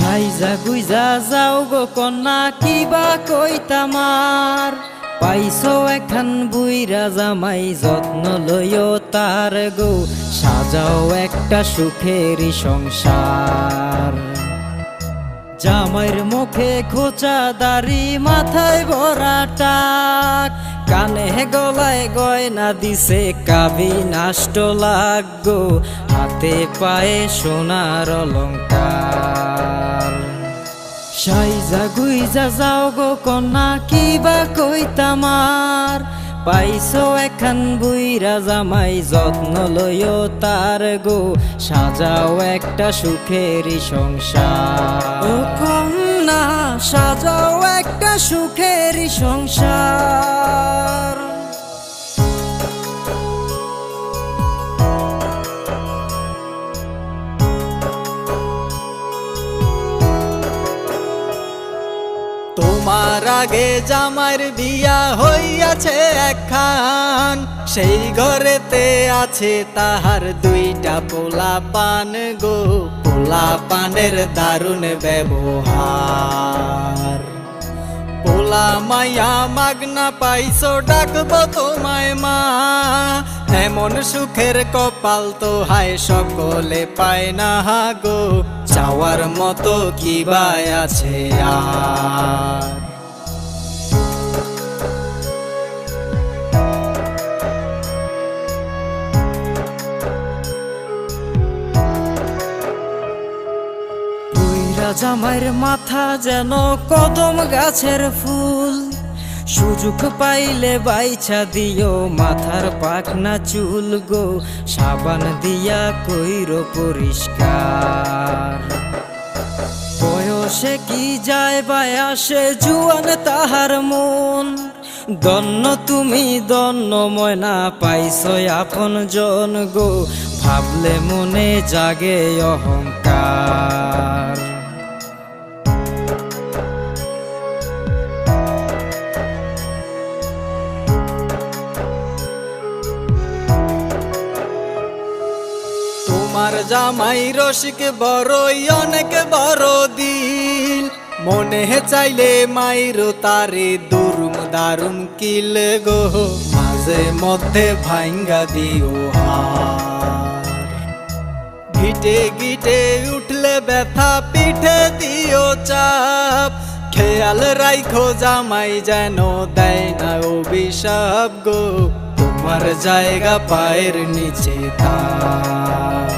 সাইজা গুইজা যাও গো কন্যা কিবা কইতামার পাইছো এখান বুইরা জামাই যত্ন লইও তার গো সাজাও একটা সুখেরই সংসার। জামাইয়ের মুখে খোঁচা দাড়ি মাথায় ভরা টাক কানে গলায় গয়না দিছে কাবি নাষ্ট লাগো হাতে পায়ে সোনার অলংকার। সাইজা গুইজা যাও গো কন্যা কিবা কইতামার পাইছো এখান বুইরা জামাই যত্ন লইও তার গো সাজাও একটা সুখেরই সংসার। ও কন্যা সাজাও একটা সুখেরই সংসার। তোমার আগে জামাইয়ের বিয়া হইয়াছে একখান সেই ঘরেতে আছে তাহার দুইটা পোলা পান গো পোলা পানের দারুণ ব্যবহার। পোলা মাইয়া মাগনা পাইছো ডাকবো তোমায় মা এমন সুখের কপাল তো হায় সকলে পায় না গো চাওয়ার মতো কি বাই আছে আর। বুইরা জামাইয়ের মাথা যেন কদম গাছের ফুল সুযোগ পাইলে বাইছা দিও মাথার পাখনা চুল গো সাবান দিয়া কইরো পরিষ্কার। বয়সে কি যায় বায়াসে জুয়ান তাহার মন দন্ন তুমি দন্ন ময়না পাইছো আপন জন গো ভাবলে মনে জাগে অহংকার। তোমার জামাই রসিক বড়ই অনেক বড় দিল মনে চাইলে মাইরো তারে দুরুম দারুম কিল গো মাঝে মধ্যে ভাঙ্গা দিও হার। গিটে গিটে উঠলে ব্যথা পিঠে দিও চাপ খেয়াল রাইখো জামাই যেন দেয় না অভিশাপ গো তোমার জায়গা পায়ের নিচে তার।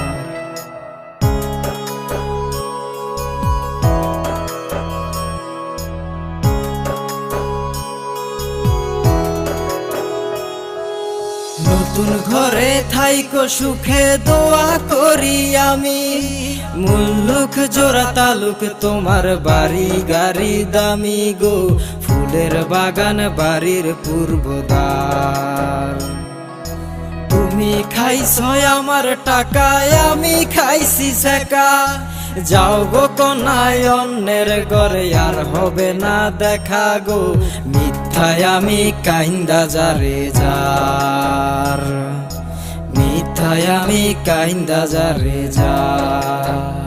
নতুন ঘরে থাইকো সুখে দোয়া করি আমি মুল্লুক জোড়া তালুক তোমার বাড়ি গাড়ি দামি গো ফুলের বাগান বাড়ির পূর্বদ্বার। তুমি খাইছো আমার টাকায় আমি খাইছি সেকা যাও গো কন্যায় অন্যের ঘরে আর হবে না দেখা গো মিথ্যায় আমি কাইন্দা যারে যার মিথ্যায় আমি কাইন্দা যারে যার।